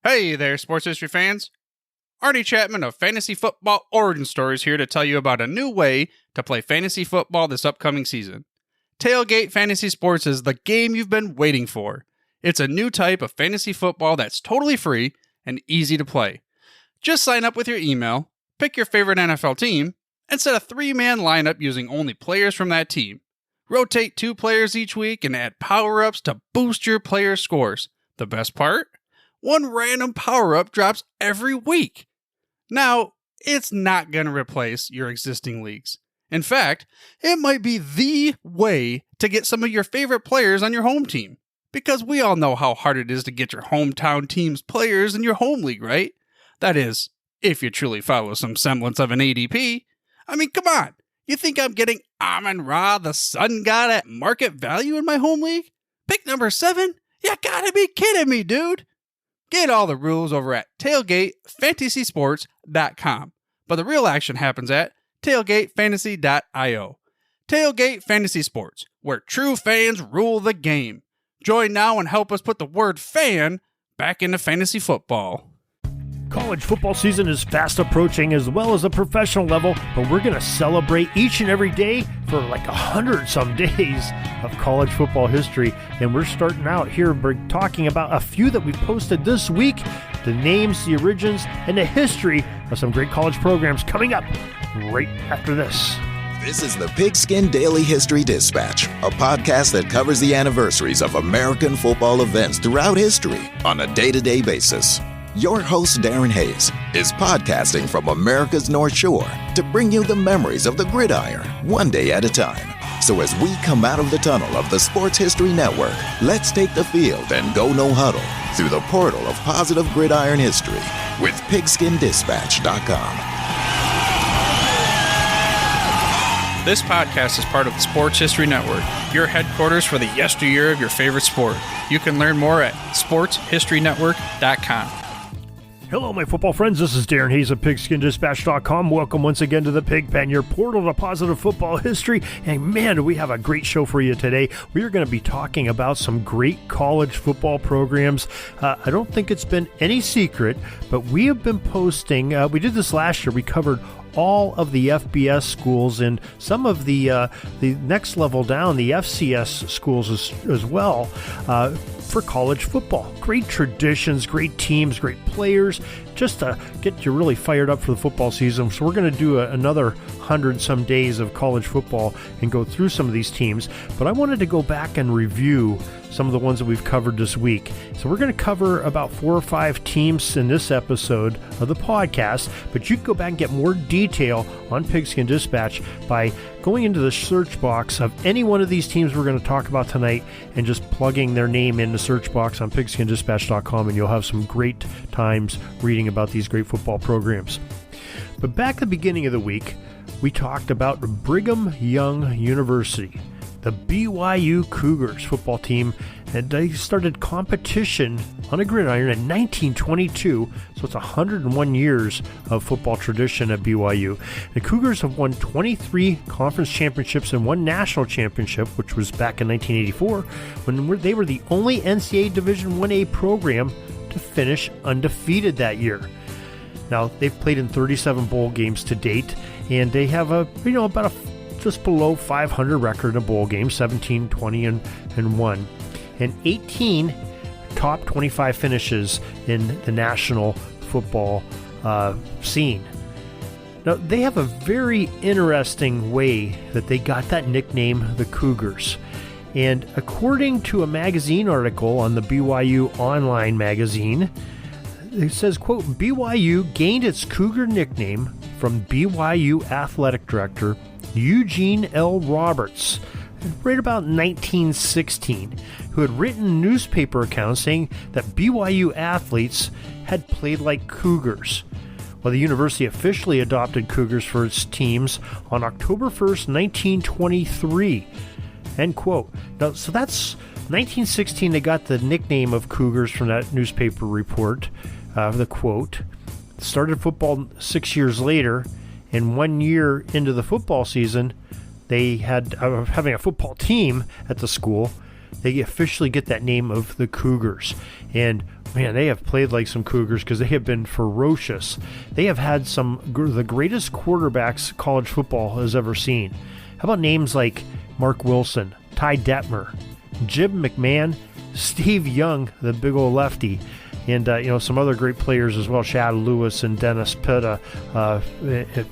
Hey there, sports history fans. Artie Chapman of Fantasy Football Origin Stories here to tell you about a new way to play fantasy football this upcoming season. Tailgate Fantasy Sports is the game you've been waiting for. It's a new type of fantasy football that's totally free and easy to play. Just sign up with your email, pick your favorite NFL team, and set a 3-man lineup using only players from that team. Rotate 2 players each week and add power-ups to boost your players' scores. The best part? One random power-up drops every week. Now, it's not going to replace your existing leagues. In fact, it might be the way to get some of your favorite players on your home team. Because we all know how hard it is to get your hometown team's players in your home league, right? That is, if you truly follow some semblance of an ADP. I mean, come on. You think I'm getting Amon-Ra, the sun god, at market value in my home league? Pick number 7? You gotta be kidding me, dude. Get all the rules over at tailgatefantasysports.com. But the real action happens at tailgatefantasy.io. Tailgate Fantasy Sports, where true fans rule the game. Join now and help us put the word fan back into fantasy football. College football season is fast approaching as well as the professional level, but we're going to celebrate each and every day for like 100-some days of college football history. And we're starting out here by talking about a few that we posted this week, the names, the origins, and the history of some great college programs coming up right after this. This is the Pigskin Daily History Dispatch, a podcast that covers the anniversaries of American football events throughout history on a day-to-day basis. Your host, Darren Hayes, is podcasting from America's North Shore to bring you the memories of the gridiron one day at a time. So as we come out of the tunnel of the Sports History Network, let's take the field and go no huddle through the portal of positive gridiron history with pigskindispatch.com. This podcast is part of the Sports History Network, your headquarters for the yesteryear of your favorite sport. You can learn more at sportshistorynetwork.com. Hello, my football friends. This is Darren Hayes of PigskinDispatch.com. Welcome once again to the Pig Pen, your portal to positive football history. And man, do we have a great show for you today. We are going to be talking about some great college football programs. I don't think it's been any secret, but we have been posting. We did this last year. We covered all of the FBS schools and some of the next level down, the FCS schools as well, for college football. Great traditions, great teams, great players, just to get you really fired up for the football season. So we're going to do another 100-some days of college football and go through some of these teams. But I wanted to go back and review some of the ones that we've covered this week. So we're going to cover about 4 or 5 teams in this episode of the podcast, but you can go back and get more detail on Pigskin Dispatch by going into the search box of any one of these teams we're going to talk about tonight and just plugging their name in the search box on pigskindispatch.com, and you'll have some great times reading about these great football programs. But back at the beginning of the week, we talked about Brigham Young University, the BYU Cougars football team, and they started competition on a gridiron in 1922, so it's 101 years of football tradition at BYU. The Cougars have won 23 conference championships and 1 national championship, which was back in 1984, when they were the only NCAA Division 1A program to finish undefeated that year. Now, they've played in 37 bowl games to date, and they have about a just below 500 record in bowl games, 17, 20, and 1, and 18 top 25 finishes in the national football scene. Now, they have a very interesting way that they got that nickname, the Cougars. And according to a magazine article on the BYU Online magazine, it says, quote, BYU gained its Cougar nickname from BYU athletic director Eugene L. Roberts, right about 1916, who had written newspaper accounts saying that BYU athletes had played like Cougars. Well, the university officially adopted Cougars for its teams on October 1st, 1923, end quote. Now, so that's 1916, they got the nickname of Cougars from that newspaper report, the quote. Started football 6 years later, and 1 year into the football season, they had having a football team at the school. they officially get that name of the Cougars. And man, they have played like some Cougars because they have been ferocious. They have had the greatest quarterbacks college football has ever seen. How about names like Mark Wilson, Ty Detmer, Jim McMahon, Steve Young, the big old lefty, and some other great players as well, Chad Lewis and Dennis Pitta,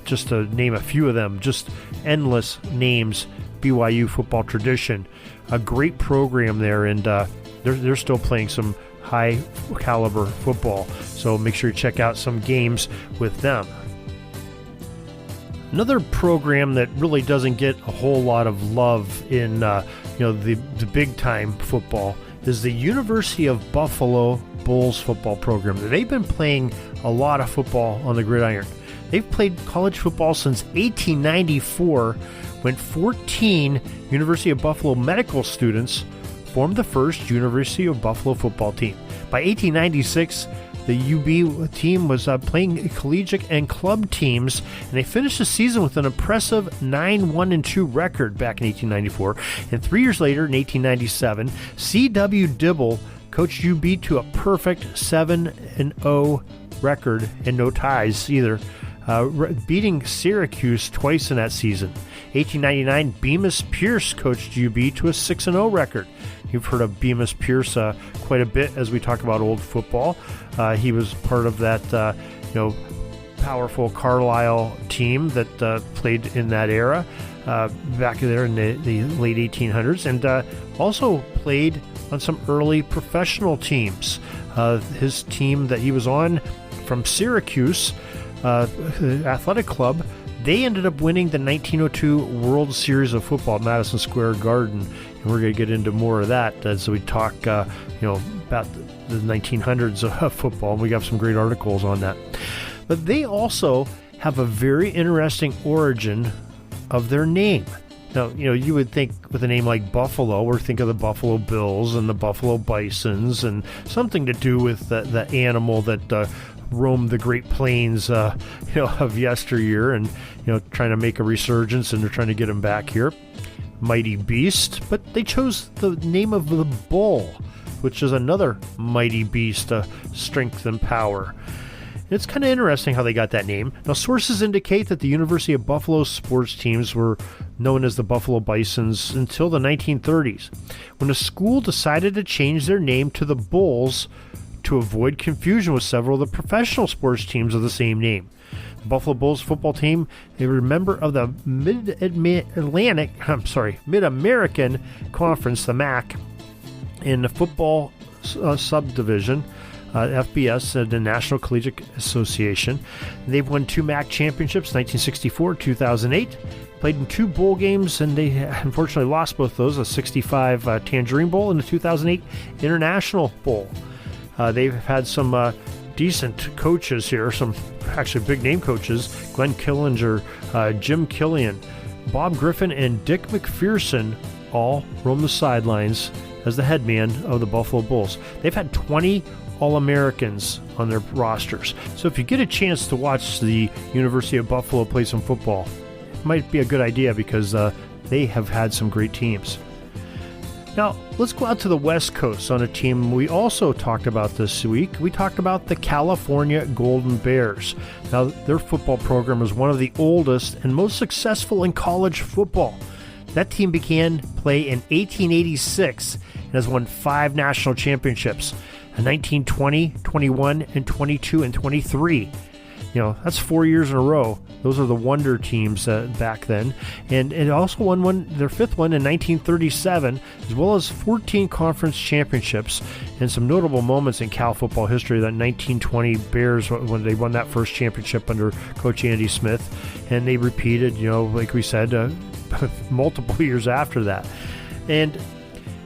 just to name a few of them. Just endless names. BYU football tradition, a great program there, and they're still playing some high caliber football. So make sure you check out some games with them. Another program that really doesn't get a whole lot of love in the big time football is the University of Buffalo Bulls football program. They've been playing a lot of football on the gridiron. They've played college football since 1894, when 14 University of Buffalo medical students formed the first University of Buffalo football team. By 1896, the UB team was playing collegiate and club teams, and they finished the season with an impressive 9-1-2 record back in 1894. And 3 years later, in 1897, C.W. Dibble coached UB to a perfect 7-0 record and no ties either, beating Syracuse twice in that season. 1899, Bemis Pierce coached UB to a 6-0 record. You've heard of Bemis Pierce quite a bit as we talk about old football. He was part of that, powerful Carlisle team that played in that era back there in the late 1800s, and also played on some early professional teams. His team that he was on from Syracuse Athletic Club, they ended up winning the 1902 World Series of Football at Madison Square Garden, and we're going to get into more of that as we talk, about the 1900s of football, and we got some great articles on that. But they also have a very interesting origin of their name. Now, you would think with a name like Buffalo, or think of the Buffalo Bills and the Buffalo Bisons, and something to do with the animal that roamed the Great Plains, of yesteryear, and trying to make a resurgence, and they're trying to get them back here. Mighty Beast, but they chose the name of the bull, which is another mighty beast, strength and power. It's kind of interesting how they got that name. Now, sources indicate that the University of Buffalo sports teams were known as the Buffalo Bisons until the 1930s, when the school decided to change their name to the Bulls to avoid confusion with several of the professional sports teams of the same name. The Buffalo Bulls football team, they were a member of the Mid-American Conference, the MAC, in the football subdivision, FBS, the National Collegiate Association. They've won 2 MAC championships, 1964, 2008. Played in 2 bowl games, and they unfortunately lost both those, a 65 Tangerine Bowl and a 2008 International Bowl. They've had some decent coaches here, some actually big-name coaches, Glenn Killinger, Jim Killian, Bob Griffin, and Dick McPherson all roam the sidelines as the head man of the Buffalo Bulls. They've had 20 All-Americans on their rosters. So if you get a chance to watch the University of Buffalo play some football, it might be a good idea because they have had some great teams. Now, let's go out to the West Coast on a team we also talked about this week. We talked about the California Golden Bears. Now, their football program is one of the oldest and most successful in college football. That team began play in 1886 and has won 5 national championships in 1920, 21, and 22, and 23. That's 4 years in a row. Those are the wonder teams back then. And it also won their 5th one in 1937, as well as 14 conference championships and some notable moments in Cal football history. That 1920 Bears, when they won that first championship under Coach Andy Smith, and they repeated, like we said, multiple years after that. And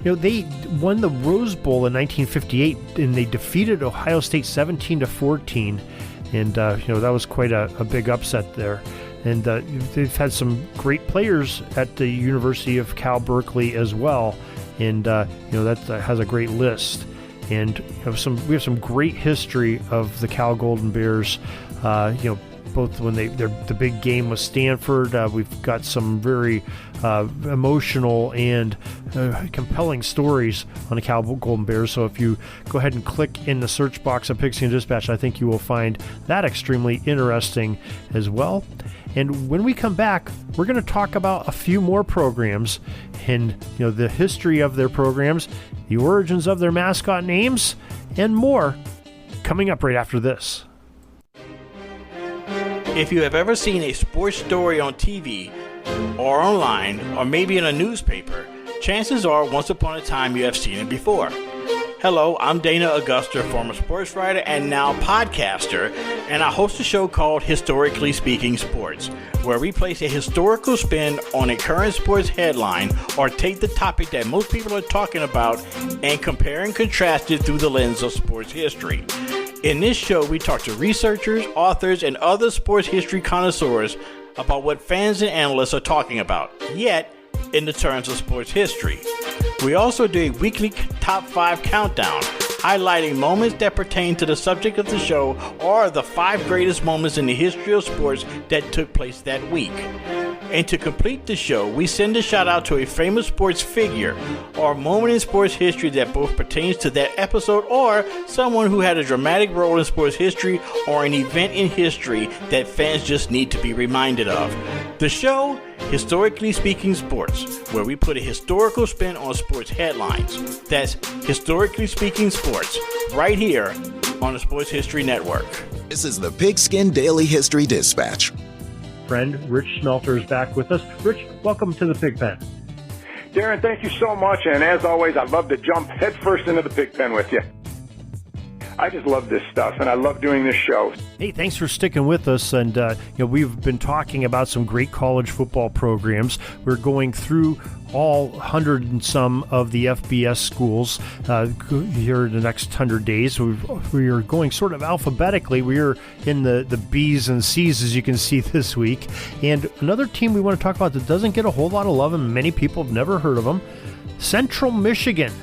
they won the Rose Bowl in 1958, and they defeated Ohio State 17-14. And, that was quite a big upset there. And they've had some great players at the University of Cal Berkeley as well. And, that has a great list. And we have some great history of the Cal Golden Bears, both both when the big game with Stanford. We've got some very emotional and compelling stories on the Cal Golden Bears. So if you go ahead and click in the search box of Pigskin Dispatch, I think you will find that extremely interesting as well. And when we come back, we're going to talk about a few more programs and the history of their programs, the origins of their mascot names, and more coming up right after this. If you have ever seen a sports story on TV or online or maybe in a newspaper, chances are once upon a time you have seen it before. Hello, I'm Dana Augusta, former sports writer and now podcaster, and I host a show called Historically Speaking Sports, where we place a historical spin on a current sports headline or take the topic that most people are talking about and compare and contrast it through the lens of sports history. In this show, we talk to researchers, authors, and other sports history connoisseurs about what fans and analysts are talking about, yet in the terms of sports history. We also do a weekly top 5 countdown, highlighting moments that pertain to the subject of the show or the 5 greatest moments in the history of sports that took place that week. And to complete the show, we send a shout out to a famous sports figure or moment in sports history that both pertains to that episode or someone who had a dramatic role in sports history or an event in history that fans just need to be reminded of. The show, Historically Speaking Sports, where we put a historical spin on sports headlines. That's Historically Speaking Sports, right here on the Sports History Network. This is the Pigskin Daily History Dispatch. Friend Rich Smelter is back with us. Rich, welcome to the Pig Pen. Darren, thank you so much, and as always, I'd love to jump headfirst into the pig pen with you. I just love this stuff, and I love doing this show. Hey, thanks for sticking with us. And we've been talking about some great college football programs. We're going through all 100 and some of the FBS schools here in the next 100 days. We are going sort of alphabetically. We are in the B's and C's, as you can see this week. And another team we want to talk about that doesn't get a whole lot of love, and many people have never heard of them, Central Michigan.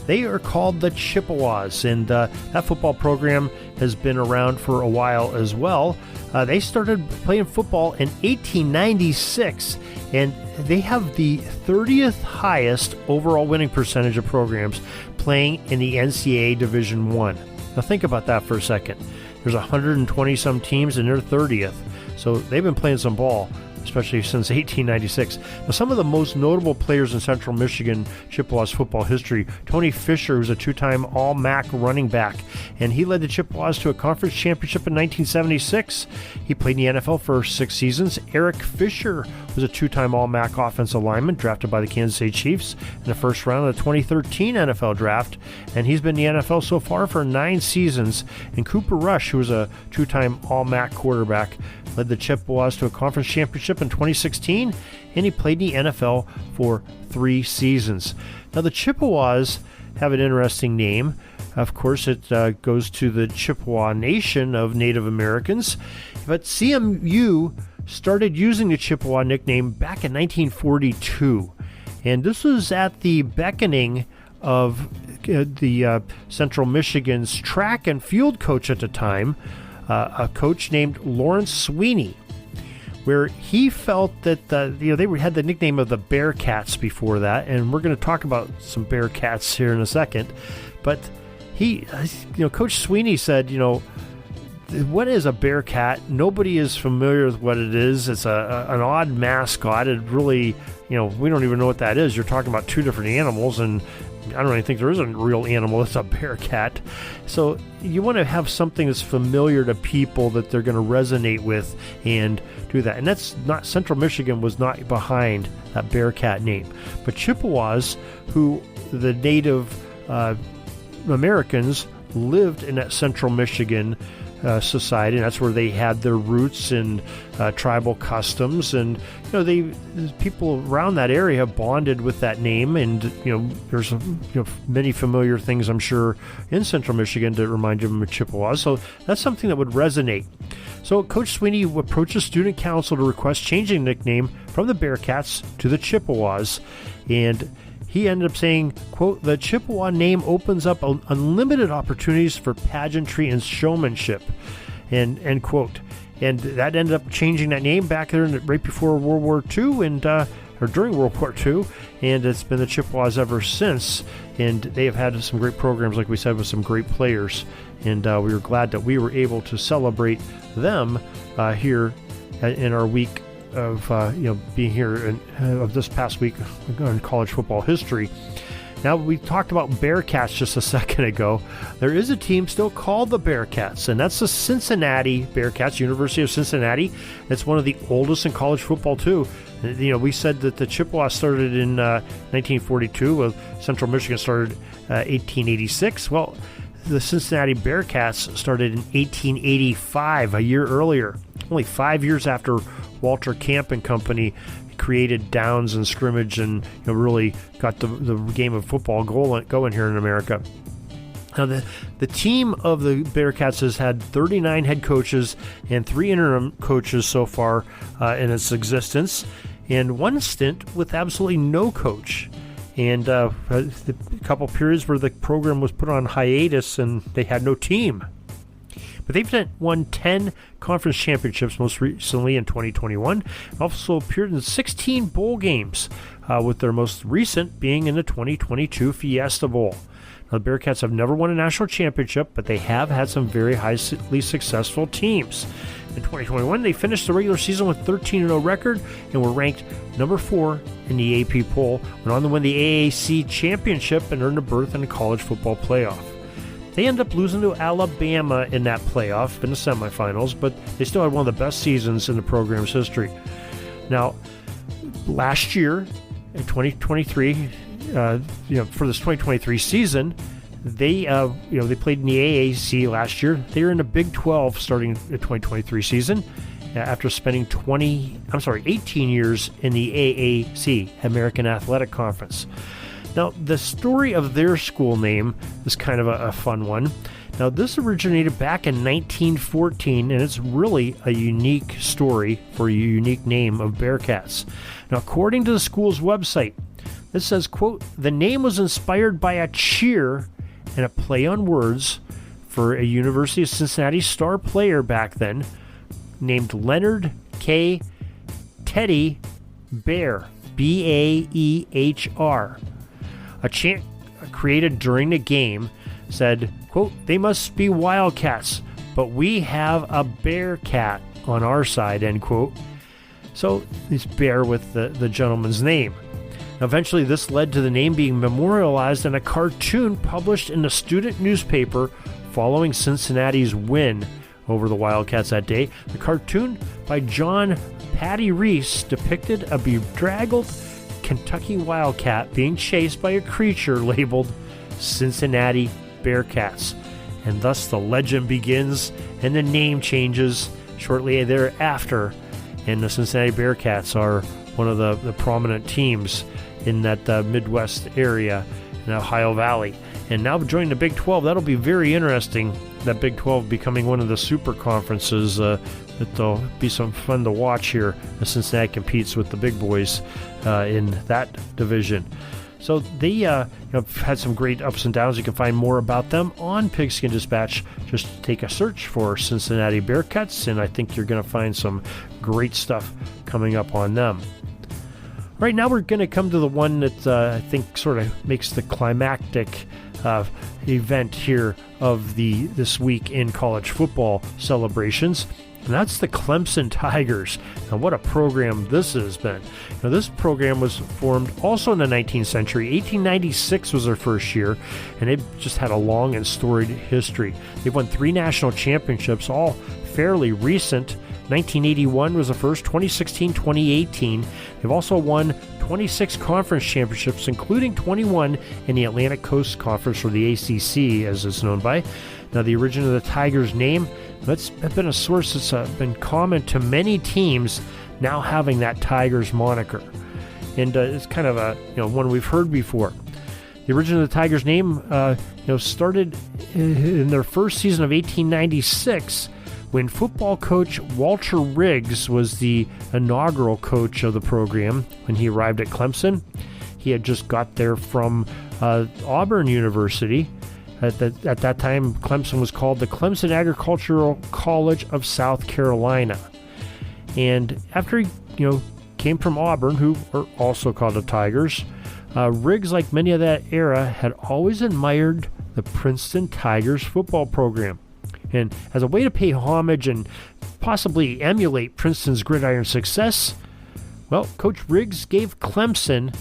They are called the Chippewas, and that football program has been around for a while as well. They started playing football in 1896, and they have the 30th highest overall winning percentage of programs playing in the NCAA Division I. Now think about that for a second. There's 120 some teams, and they're 30th, so they've been playing some ball, especially since 1896. Now, some of the most notable players in Central Michigan Chippewas football history, Tony Fisher, who's a 2-time All-MAC running back, and he led the Chippewas to a conference championship in 1976. He played in the NFL for 6 seasons. Eric Fisher was a 2-time All-MAC offensive lineman drafted by the Kansas City Chiefs in the first round of the 2013 NFL draft, and he's been in the NFL so far for 9 seasons. And Cooper Rush, who was a 2-time All-MAC quarterback, led the Chippewas to a conference championship in 2016, and he played in the NFL for 3 seasons. Now, the Chippewas have an interesting name. Of course, it goes to the Chippewa Nation of Native Americans, but CMU started using the Chippewa nickname back in 1942, and this was at the beckoning of the Central Michigan's track and field coach at the time, a coach named Lawrence Sweeney, where he felt that they had the nickname of the Bearcats before that, and we're going to talk about some Bearcats here in a second. But Coach Sweeney said, what is a Bearcat? Nobody is familiar with what it is. It's an odd mascot. It really, we don't even know what that is. You're talking about 2 different animals, and I don't really think there is a real animal. It's a Bearcat. So you want to have something that's familiar to people that they're going to resonate with and do that. And that's not, Central Michigan was not behind that Bearcat name. But Chippewas, who the Native Americans lived in that Central Michigan society, and that's where they had their roots in tribal customs, and people around that area have bonded with that name, and there's many familiar things, I'm sure, in Central Michigan to remind them of Chippewas. So that's something that would resonate. So Coach Sweeney approached the student council to request changing the nickname from the Bearcats to the Chippewas, and he ended up saying, quote, "The Chippewa name opens up unlimited opportunities for pageantry and showmanship," and end quote. And that ended up changing that name back there right before World War II or during World War II, and it's been the Chippewas ever since. And they have had some great programs, like we said, with some great players. And we were glad that we were able to celebrate them here in our week of being here of this past week on college football history. Now, we talked about Bearcats just a second ago. There is a team still called the Bearcats, and that's the Cincinnati Bearcats, University of Cincinnati. It's one of the oldest in college football, too. We said that the Chippewas started in 1942, well, Central Michigan started 1886. Well, the Cincinnati Bearcats started in 1885, a year earlier, only 5 years after Walter Camp and company created downs and scrimmage and really got the game of football going here in America. Now, the team of the Bearcats has had 39 head coaches and 3 interim coaches so far in its existence, and one stint with absolutely no coach. And a couple periods where the program was put on hiatus and they had no team. But they've won 10 conference championships, most recently in 2021, and also appeared in 16 bowl games, with their most recent being in the 2022 Fiesta Bowl. Now, the Bearcats have never won a national championship, but they have had some very highly successful teams. In 2021, they finished the regular season with 13-0 record and were ranked number 4 in the AP poll, went on to win the AAC championship and earned a berth in the college football playoff. They ended up losing to Alabama in that playoff in the semifinals, but they still had one of the best seasons in the program's history. Now, last year, in 2023, for this 2023 season, they played in the AAC last year. They were in the Big 12 starting the 2023 season after spending 18 years in the AAC, American Athletic Conference. Now, the story of their school name is kind of a fun one. Now, this originated back in 1914, and it's really a unique story for a unique name of Bearcats. Now, according to the school's website, it says, quote, the name was inspired by a cheer and a play on words for a University of Cincinnati star player back then named Leonard K. Teddy Bear, Baehr. A chant created during the game said, quote, they must be Wildcats, but we have a Bearcat on our side, end quote. So it's Bear with the gentleman's name. Now, eventually this led to the name being memorialized in a cartoon published in the student newspaper following Cincinnati's win over the Wildcats that day. The cartoon by John Patty Reese depicted a bedraggled Kentucky Wildcat being chased by a creature labeled Cincinnati Bearcats. And thus the legend begins and the name changes shortly thereafter. And the Cincinnati Bearcats are one of the prominent teams in that Midwest area in Ohio Valley. And now joining the Big 12, that'll be very interesting. That Big 12 becoming one of the super conferences. It'll be some fun to watch here as Cincinnati competes with the big boys in that division. So they have had some great ups and downs. You can find more about them on Pigskin Dispatch. Just take a search for Cincinnati Bearcats, and I think you're going to find some great stuff coming up on them. Right now we're going to come to the one that I think sort of makes the climactic event here of this week in college football celebrations, and that's the Clemson Tigers. Now, what a program this has been. Now, this program was formed also in the 19th century. 1896 was their first year, and they've just had a long and storied history. They've won 3 national championships, all fairly recent. 1981 was the first, 2016, 2018. They've also won 26 conference championships, including 21 in the Atlantic Coast Conference, or the ACC, as it's known by. Now, the origin of the Tigers name, that's been a source that's been common to many teams now having that Tigers moniker. And it's kind of a one we've heard before. The origin of the Tigers name started in their first season of 1896 when football coach Walter Riggs was the inaugural coach of the program when he arrived at Clemson. He had just got there from Auburn University At that time, Clemson was called the Clemson Agricultural College of South Carolina. And after he, came from Auburn, who are also called the Tigers, Riggs, like many of that era, had always admired the Princeton Tigers football program. And as a way to pay homage and possibly emulate Princeton's gridiron success, well, Coach Riggs gave Clemson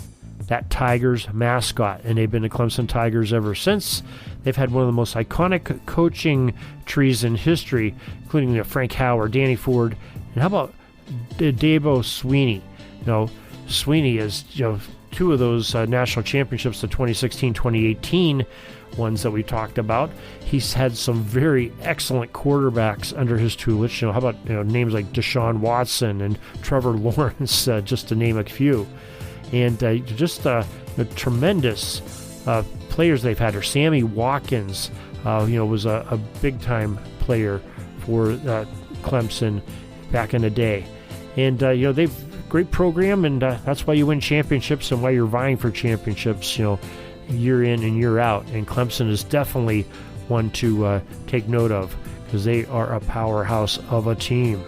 that Tigers mascot, and they've been the Clemson Tigers ever since. They've had one of the most iconic coaching trees in history, including Frank Howard, Danny Ford, and how about Dabo Swinney? Swinney is two of those national championships, the 2016-2018 ones that we talked about. He's had some very excellent quarterbacks under his tutelage. How about names like Deshaun Watson and Trevor Lawrence, just to name a few. And just tremendous players they've had. Or Sammy Watkins, was a big-time player for Clemson back in the day. And they've great program, and that's why you win championships and why you're vying for championships, year in and year out. And Clemson is definitely one to take note of, because they are a powerhouse of a team.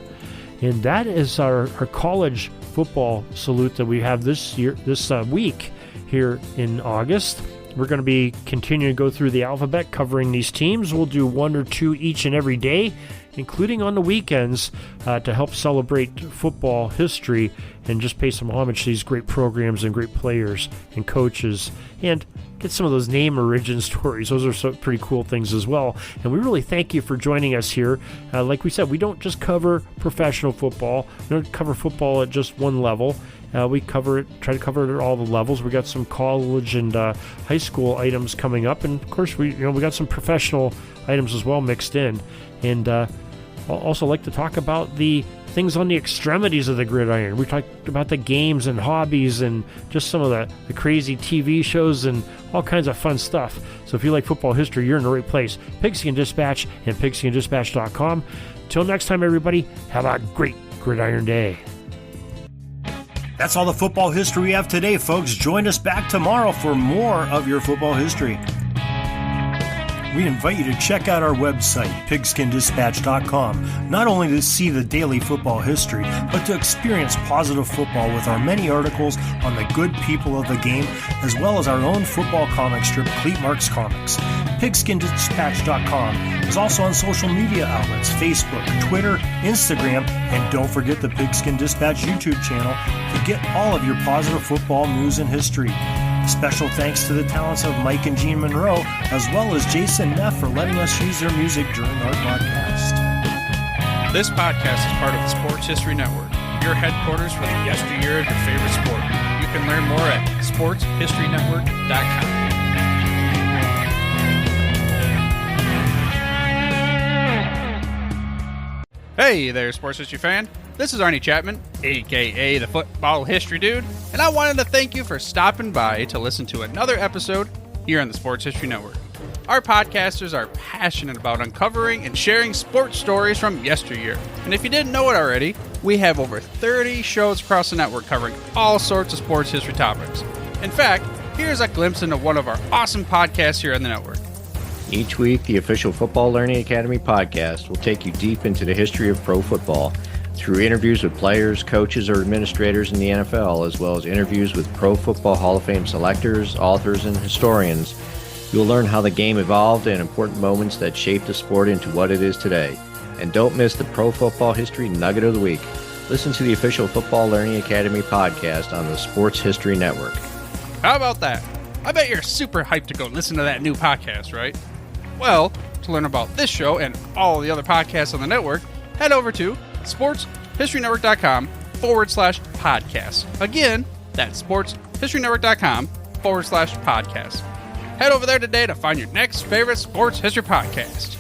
And that is our college football salute that we have this week here in August. We're going to be continuing to go through the alphabet, covering these teams. We'll do one or two each and every day, including on the weekends, to help celebrate football history and just pay some homage to these great programs and great players and coaches, and get some of those name origin stories. Those are some pretty cool things as well. And we really thank you for joining us here. Like we said, we don't just cover professional football. We don't cover football at just one level. We try to cover it at all the levels. We got some college and high school items coming up, and of course we got some professional items as well mixed in. And I'll also like to talk about the things on the extremities of the gridiron. We talked about the games and hobbies and just some of the crazy TV shows and all kinds of fun stuff. So if you like football history, you're in the right place. Pigskin Dispatch and pigskindispatch.com. Till next time, everybody, have a great gridiron day. That's all the football history we have today, folks. Join us back tomorrow for more of your football history. We invite you to check out our website, pigskindispatch.com, not only to see the daily football history, but to experience positive football with our many articles on the good people of the game, as well as our own football comic strip, Cleat Marks Comics. Pigskindispatch.com is also on social media outlets, Facebook, Twitter, Instagram, and don't forget the Pigskin Dispatch YouTube channel to get all of your positive football news and history. Special thanks to the talents of Mike and Gene Monroe, as well as Jason Neff for letting us use their music during our podcast. This podcast is part of the Sports History Network, your headquarters for the yesteryear of your favorite sport. You can learn more at sportshistorynetwork.com. Hey there, sports history fan. This is Arnie Chapman, a.k.a. the Football History Dude, and I wanted to thank you for stopping by to listen to another episode here on the Sports History Network. Our podcasters are passionate about uncovering and sharing sports stories from yesteryear. And if you didn't know it already, we have over 30 shows across the network covering all sorts of sports history topics. In fact, here's a glimpse into one of our awesome podcasts here on the network. Each week, the official Football Learning Academy podcast will take you deep into the history of pro football through interviews with players, coaches, or administrators in the NFL, as well as interviews with Pro Football Hall of Fame selectors, authors, and historians. You'll learn how the game evolved and important moments that shaped the sport into what it is today. And don't miss the Pro Football History Nugget of the Week. Listen to the official Football Learning Academy podcast on the Sports History Network. How about that? I bet you're super hyped to go listen to that new podcast, right? Well, to learn about this show and all the other podcasts on the network, head over to sportshistorynetwork.com/podcast. Again, that's sportshistorynetwork.com/podcast. Head over there today to find your next favorite sports history podcast.